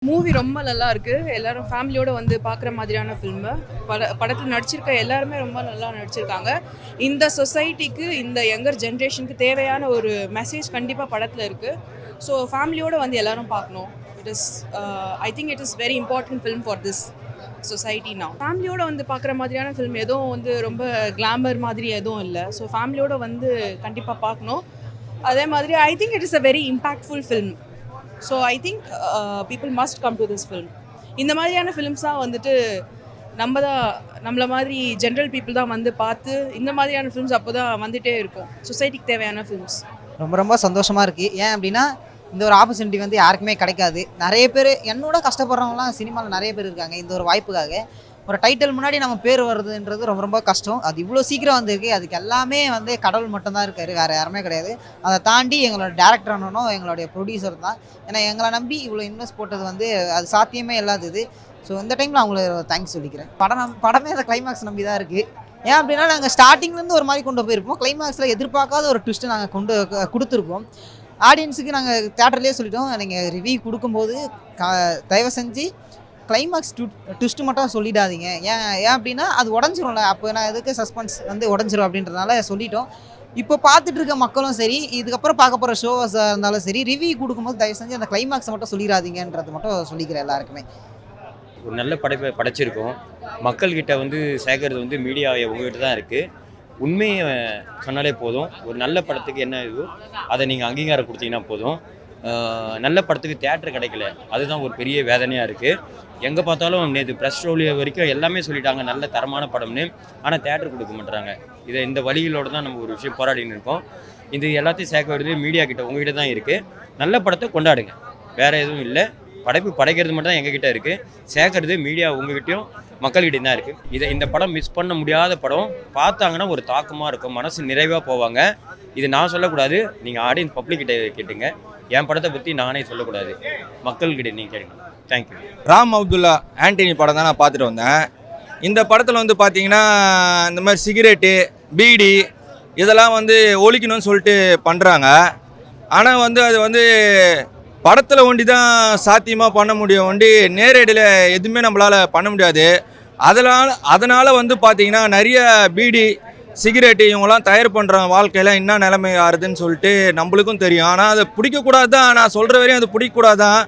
Movie ரொம்ப நல்லா இருக்கு. எல்லாரும் ஃபேமிலியோட வந்து பார்க்குற மாதிரியான ஃபில்மு. படத்தில் நடிச்சிருக்க எல்லாருமே ரொம்ப நல்லா நடிச்சிருக்காங்க. இந்த சொசைட்டிக்கு, இந்த யங்கர் ஜென்ரேஷனுக்கு தேவையான ஒரு மெசேஜ் கண்டிப்பாக படத்தில் இருக்குது. ஸோ ஃபேமிலியோட வந்து எல்லாரும் பார்க்கணும். It is I think it is very important film for this society now. ஃபேமிலியோட வந்து பார்க்குற மாதிரியான ஃபில்ம் எதுவும் வந்து ரொம்ப கிளாமர் மாதிரி எதுவும் இல்லை. ஸோ ஃபேமிலியோட வந்து கண்டிப்பாக பார்க்கணும். அதே மாதிரி I think it is a very impactful film. So I think people must come to this film. இந்த மாதிரியான ஃபிலிம்ஸ் தான் வந்துட்டு நம்மள மாதிரி ஜென்ரல் பீப்புள் தான் வந்து பார்த்து இந்த மாதிரியான ஃபிலிம்ஸ் அப்போ தான் வந்துகிட்டே இருக்கும். சொசைட்டிக்கு தேவையான ஃபிலிம்ஸ். ரொம்ப ரொம்ப சந்தோஷமாக இருக்குது. ஏன் அப்படின்னா இந்த ஒரு ஆப்பர்ச்சுனிட்டி வந்து யாருக்குமே கிடைக்காது. நிறைய பேர் என்னோட கஷ்டப்படுறவங்களாம் சினிமாவில் நிறைய பேர் இருக்காங்க. இந்த ஒரு வாய்ப்புக்காக ஒரு டைட்டில் முன்னாடி நம்ம பேர் வருதுன்றது ரொம்ப ரொம்ப கஷ்டம். அது இவ்வளோ சீக்கிரம் வந்திருக்கு. அதுக்கு எல்லாமே வந்து கடவுள் மட்டும்தான் இருக்கார், வேறு யாருமே கிடையாது. அதை தாண்டி எங்களோட டேரக்டர் அண்ணனும் எங்களுடைய ப்ரொடியூசர் தான். ஏன்னா எங்களை நம்பி இவ்வளோ இன்வெஸ்ட் போட்டது வந்து அது சாத்தியமே இல்லாதது. ஸோ இந்த டைமில் அவங்கள தேங்க்ஸ் சொல்லிக்கிறேன். படமே அந்த கிளைமேக்ஸ் நம்பி தான் இருக்குது. ஏன் அப்படின்னா நாங்கள் ஸ்டார்டிங்லேருந்து ஒரு மாதிரி கொண்டு போயிருப்போம். கிளைமேக்ஸில் எதிர்பார்க்காத ஒரு ட்விஸ்ட்டை நாங்கள் கொடுத்துருக்கோம். ஆடியன்ஸுக்கு நாங்கள் தேட்டர்லேயே சொல்லிட்டோம், நீங்கள் ரிவ்யூ கொடுக்கும்போது தயவு செஞ்சு கிளைமேக்ஸ் ட்விஸ்ட்டு மட்டும் சொல்லிடாதீங்க. ஏன் அப்படின்னா அது உடஞ்சிரும்ல. அப்போ நான் எதுக்கு சஸ்பென்ஸ் வந்து உடஞ்சிரும் அப்படின்றதுனால சொல்லிட்டோம். இப்போ பார்த்துட்டு இருக்க மக்களும் சரி, இதுக்கப்புறம் பார்க்க போகிற ஷோஸாக இருந்தாலும் சரி, ரிவ்யூ கொடுக்கும்போது தயவு செஞ்சு அந்த கிளைமேக்ஸை மட்டும் சொல்லிடாதீங்கன்றது மட்டும் சொல்லிக்கிறேன் எல்லாருக்குமே. ஒரு நல்ல படைப்பை படைச்சிருக்கோம். மக்கள்கிட்ட வந்து சேர்க்கறது வந்து மீடியா உங்ககிட்ட தான் இருக்குது. உண்மையை சொன்னாலே போதும். ஒரு நல்ல படத்துக்கு என்ன இதுவோ அதை நீங்கள் அங்கீகாரம் கொடுத்தீங்கன்னா போதும். நல்ல படத்துக்கு தேட்டர் கிடைக்கல, அதுதான் ஒரு பெரிய வேதனையாக இருக்குது. எங்கே பார்த்தாலும் நேற்று ப்ரெஸ் ஷோலி வரைக்கும் எல்லாமே சொல்லிட்டாங்க நல்ல தரமான படம்னு. ஆனால் தேட்டர் கொடுக்க மாட்டுறாங்க. இந்த வழிகளோடு தான் நம்ம ஒரு விஷயம் போராடின்னு இருக்கோம். இது எல்லாத்தையும் சேர்க்க வேண்டியது மீடியா கிட்ட உங்ககிட்ட தான் இருக்குது. நல்ல படத்தை கொண்டாடுங்க, வேறு எதுவும் இல்லை. படைப்பு படைக்கிறது மட்டும் தான் எங்ககிட்ட இருக்குது. சேர்க்கறது மீடியா உங்ககிட்டையும் மக்கள்கிட்டையும் தான் இருக்குது. இந்த படம் மிஸ் பண்ண முடியாத படம். பார்த்தாங்கன்னா ஒரு தாக்கமாக இருக்கும், மனசு நிறைவாக போவாங்க. இது நான் சொல்லக்கூடாது, நீங்கள் ஆடியன்ஸ் பப்ளிக்கிட்ட கேட்டுங்க. என் படத்தை பற்றி நானே சொல்லக்கூடாது, மக்கள்கிட்ட நீங்கள் கேட்கணும். தேங்க்யூ. ராம் அப்துல்லா ஆண்டனி படம் தான் நான் பார்த்துட்டு வந்தேன். இந்த படத்தில் வந்து பார்த்தீங்கன்னா இந்த மாதிரி சிகரெட்டு, பீடி இதெல்லாம் வந்து ஒழிக்கணும்னு சொல்லிட்டு பண்ணுறாங்க. ஆனால் வந்து அது வந்து படத்தில் ஒண்டி தான் சாத்தியமாக பண்ண முடியும், ஒண்டி நேரடியில் எதுவுமே நம்மளால் பண்ண முடியாது. அதனால் வந்து பார்த்திங்கன்னா நிறைய பீடி சிகரெட்டு இவங்களாம் தயார் பண்ணுறாங்க. வாழ்க்கையில் என்ன நிலைமை ஆறுதுன்னு சொல்லிட்டு நம்மளுக்கும் தெரியும். ஆனால் அதை பிடிக்கக்கூடாது தான், நான் சொல்கிற வரையும் அது பிடிக்கக்கூடாது தான்.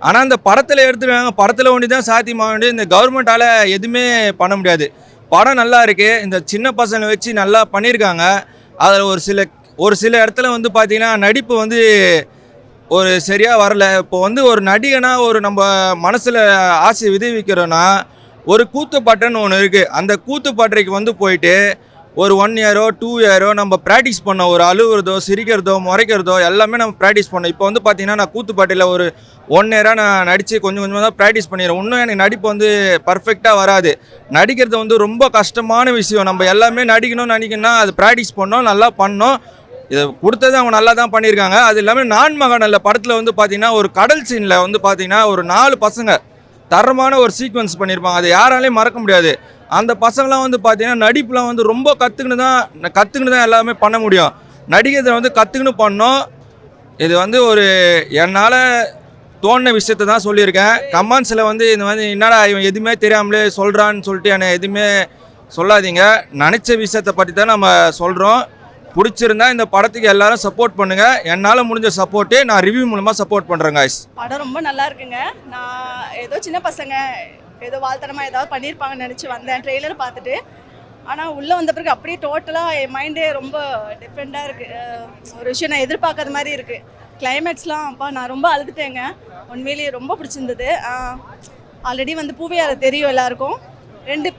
ஆனால் இந்த படத்தில் எடுத்துருவாங்க, படத்தில் ஒண்டி தான் சாத்தியமாக வேண்டிய. இந்த கவர்மெண்ட்டால் எதுவுமே பண்ண முடியாது. படம் நல்லா இருக்குது, இந்த சின்ன பசங்களை வச்சு நல்லா பண்ணியிருக்காங்க. அதில் ஒரு சில இடத்துல வந்து பார்த்திங்கன்னா நடிப்பு வந்து ஒரு சரியாக வரல. இப்போ வந்து ஒரு நடிகனா ஒரு நம்ம மனசில் ஆசை விதைவிக்கிறோன்னா ஒரு கூத்துப்பாட்டைன்னு ஒன்று இருக்குது. அந்த கூத்துப்பாட்டைக்கு வந்து போயிட்டு ஒரு 1 இயரோ 2 இயரோ நம்ம ப்ராக்டிஸ் பண்ணோம். ஒரு அழுவுறதோ சிரிக்கிறதோ முறைக்கிறதோ எல்லாமே நம்ம ப்ராக்டிஸ் பண்ணோம். இப்போ வந்து பார்த்திங்கன்னா நான் கூத்துப்பாட்டையில் ஒரு 1 இயராக நான் நடித்து கொஞ்சம் கொஞ்சமாக தான் ப்ராக்டிஸ் பண்ணிடுறேன். இன்னும் எனக்கு நடிப்பு வந்து பர்ஃபெக்டாக வராது. நடிக்கிறது வந்து ரொம்ப கஷ்டமான விஷயம். நம்ம எல்லாமே நடிக்கணும்னா அது ப்ராக்டிஸ் பண்ணோம், நல்லா பண்ணோம். இதை கொடுத்தது அவங்க நல்லா தான் பண்ணியிருக்காங்க. அது இல்லாமல் நான் மகனில் படத்தில் வந்து பார்த்திங்கன்னா ஒரு கடல் சீனில் வந்து பார்த்திங்கன்னா ஒரு 4 பசங்க தரமான ஒரு சீக்வன்ஸ் பண்ணியிருப்பாங்க. அது யாராலையும் மறக்க முடியாது. அந்த பசங்களாம் வந்து பார்த்திங்கன்னா நடிப்புலாம் வந்து ரொம்ப கற்றுக்கின்னு தான் எல்லாமே பண்ண முடியும். நடிகத்தை வந்து கற்றுக்கின்னு பண்ணோம். இது வந்து ஒரு என்னால் தோணின விஷயத்தை தான் சொல்லியிருக்கேன். கமெண்ட்ஸில் வந்து இந்த மாதிரி என்னடா இவன் எதுவுமே தெரியாமலே சொல்கிறான்னு சொல்லிட்டு என்னை எதுவுமே சொல்லாதீங்க. நினச்ச விஷயத்தை பற்றி தான் நம்ம சொல்கிறோம். பிடிச்சிருந்தா இந்த படத்துக்கு எல்லாரும் சப்போர்ட் பண்ணுங்க. என்னால் முடிஞ்ச சப்போர்ட்டே நான் ரிவ்யூ மூலமாக சப்போர்ட் பண்ணுறேன் காய்ஸ். படம் ரொம்ப நல்லா இருக்குங்க. நான் ஏதோ சின்ன பசங்க ஏதோ வாழ்த்தனமாக ஏதாவது பண்ணியிருப்பாங்கன்னு நினச்சி வந்தேன் ட்ரெய்லர் பார்த்துட்டு. ஆனால் உள்ளே வந்த பிறகு அப்படியே டோட்டலாக என் மைண்டே ரொம்ப டிஃப்ரெண்ட்டாக இருக்குது. ஒரு விஷயம் நான் எதிர்பார்க்காத மாதிரி இருக்குது. கிளைமேக்ஸ்லாம் அப்பா நான் ரொம்ப அழுதுட்டேங்க. உண்மையிலேயே ரொம்ப பிடிச்சிருந்தது. ஆல்ரெடி வந்து பூவையாரை தெரியும் எல்லாருக்கும். 2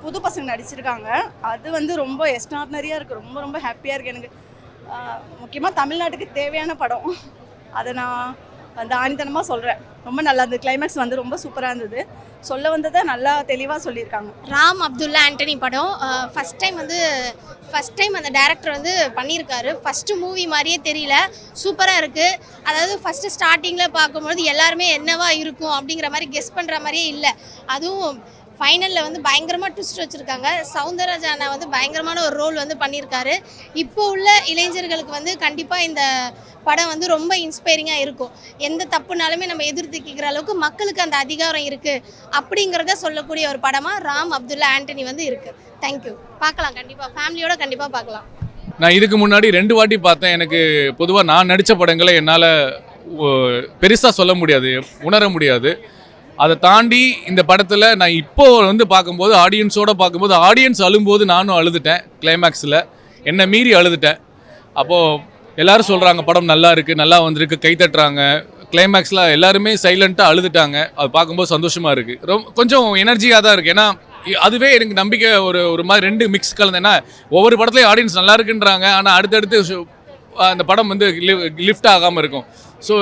புது பசங்க நடிச்சிருக்காங்க. அது வந்து ரொம்ப எக்ஸ்ட்ராடினரியாக இருக்குது. ரொம்ப ரொம்ப ஹாப்பியாக இருக்குது எனக்கு. முக்கியமாக தமிழ்நாட்டுக்கு தேவையான படம். அதை நான் வந்து ஆணித்தனமாக சொல்கிறேன். ரொம்ப நல்லா இருந்தது. கிளைமேக்ஸ் வந்து ரொம்ப சூப்பராக இருந்தது. சொல்ல வந்ததை நல்லா தெளிவாக சொல்லியிருக்காங்க. ராம் அப்துல்லா ஆண்டனி படம் ஃபஸ்ட் டைம் அந்த டேரக்டர் வந்து பண்ணியிருக்காரு. ஃபஸ்ட்டு மூவி மாதிரியே தெரியல, சூப்பராக இருக்குது. அதாவது ஃபஸ்ட்டு ஸ்டார்டிங்கில் பார்க்கும்போது எல்லாருமே என்னவா இருக்கும் அப்படிங்கிற மாதிரி கெஸ் பண்ணுற மாதிரியே இல்லை. அதுவும் ஃபைனலில் வந்து பயங்கரமாக ட்விஸ்ட் வச்சுருக்காங்க. சௌந்தரராஜா அண்ணா வந்து பயங்கரமான ஒரு ரோல் வந்து பண்ணியிருக்காரு. இப்போ உள்ள இளைஞர்களுக்கு வந்து கண்டிப்பாக இந்த படம் வந்து ரொம்ப இன்ஸ்பைரிங்காக இருக்கும். எந்த தப்புனாலுமே நம்ம எதிர்த்து கேட்குற அளவுக்கு மக்களுக்கு அந்த அதிகாரம் இருக்குது அப்படிங்கிறத சொல்லக்கூடிய ஒரு படமாக ராம் அப்துல்லா ஆண்டனி வந்து இருக்குது. தேங்க்யூ. பார்க்கலாம், கண்டிப்பாக ஃபேமிலியோட கண்டிப்பாக பார்க்கலாம். நான் இதுக்கு முன்னாடி 2 வாட்டி பார்த்தேன். எனக்கு பொதுவாக நான் நடித்த படங்களை என்னால் பெருசாக சொல்ல முடியாது, உணர முடியாது. அதை தாண்டி இந்த படத்தில் நான் இப்போ வந்து பார்க்கும்போது ஆடியன்ஸோடு பார்க்கும்போது ஆடியன்ஸ் அழும்போது நானும் அழுதுட்டேன். கிளைமேக்ஸில் என்னை மீறி அழுதுட்டேன். அப்போது எல்லாரும் சொல்கிறாங்க படம் நல்லா இருக்குது, நல்லா வந்திருக்கு, கை தட்டுறாங்க. கிளைமேக்ஸில் எல்லாருமே சைலண்ட்டாக அழுதுட்டாங்க. அது பார்க்கும்போது சந்தோஷமாக இருக்குது. கொஞ்சம் எனர்ஜியாக தான் இருக்குது. ஏன்னா அதுவே எனக்கு நம்பிக்கை ஒரு மாதிரி 2 மிக்ஸ் கலந்தேன்னா ஒவ்வொரு படத்துலையும் ஆடியன்ஸ் நல்லா இருக்குன்றாங்க, ஆனால் அடுத்தடுத்து அந்த படம் வந்து லிஃப்ட் ஆகாமல் இருக்கும். ஸோ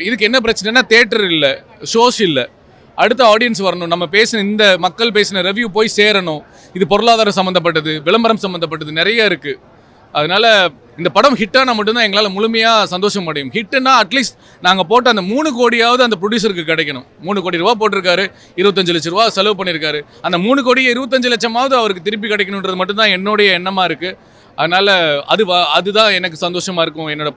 இதுக்கு என்ன பிரச்சனைனா தேட்டர் இல்லை, ஷோஸ் இல்லை, அடுத்த ஆடியன்ஸ் வரணும். நம்ம பேசின இந்த மக்கள் பேசின ரிவ்யூ போய் சேரணும். இது பொருளாதாரம் சம்மந்தப்பட்டது, விளம்பரம் சம்மந்தப்பட்டது நிறைய இருக்குது. அதனால் இந்த படம் ஹிட்டானா மட்டும்தான் எங்களால் முழுமையாக சந்தோஷம் அடையும். ஹிட்டுன்னா அட்லீஸ்ட் நாங்கள் போட்ட அந்த 3 கோடியாவது அந்த ப்ரொடியூசருக்கு கிடைக்கணும். 3 கோடி ரூபா போட்டிருக்காரு, 25 லட்ச ரூபா செலவு பண்ணியிருக்காரு. அந்த 3 கோடி 25 லட்சமாவது அவருக்கு திருப்பி கிடைக்கணுன்றது மட்டும்தான் என்னுடைய எண்ணமாக இருக்குது. அதனால் அதுதான் எனக்கு சந்தோஷமாக இருக்கும். என்னோட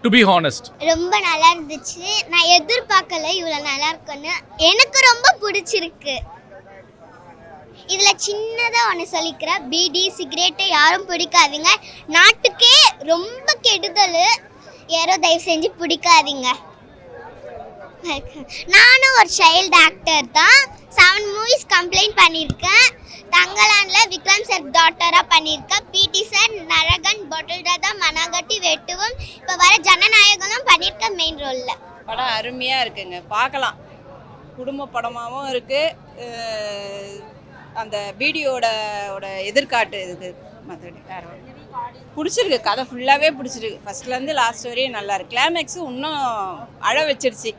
டு பி ஹானஸ்ட் ரொம்ப நல்லா இருந்துச்சு. நான் எதிர்பார்க்கல இவ்வளோ நல்லா இருக்குன்னு. எனக்கு ரொம்ப பிடிச்சிருக்கு. இதில் சின்னதாக ஒன்று சொல்லிக்கிறேன், பீடி சிகரெட்டை யாரும் பிடிக்காதீங்க, நாட்டுக்கே ரொம்ப கெடுதல். யாரோ தயவு செஞ்சு பிடிக்காதீங்க. நானும் ஒரு சைல்டு ஆக்டர் தான். 7 மூவிஸ் கம்ப்ளைண்ட் பண்ணியிருக்கேன். தங்கலானில் விக்ரம் சார் டாட்டராக பண்ணியிருக்கேன். பிடி சார் நரகன் பொட்டில்ரதா மனகட்டி வெட்டுவும் இப்போ வர ஜனநாயகனும் பண்ணியிருக்கேன் மெயின் ரோலில். படம் அருமையாக இருக்குங்க, பார்க்கலாம். குடும்ப படமாகவும் இருக்குது. அந்த வீடியோட எதிர்காட்டு இருக்குது. மற்றபடி வேறு பிடிச்சிருக்கு. கதை ஃபுல்லாகவே பிடிச்சிருக்கு. ஃபஸ்ட்லேருந்து லாஸ்ட் வரையும் நல்லா இருக்கு. கிளைமேக்ஸு இன்னும் அழ வச்சிருச்சு.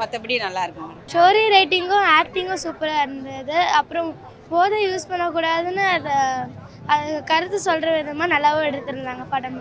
மற்றபடி நல்லா இருக்குங்க. ஸ்டோரி ரைட்டிங்கும் ஆக்டிங்கும் சூப்பராக இருந்தது. அப்புறம் போதை யூஸ் பண்ணக்கூடாதுன்னு அதை கருத்து சொல்கிற விதமாக நல்லாவும் எடுத்திருந்தாங்க படம்.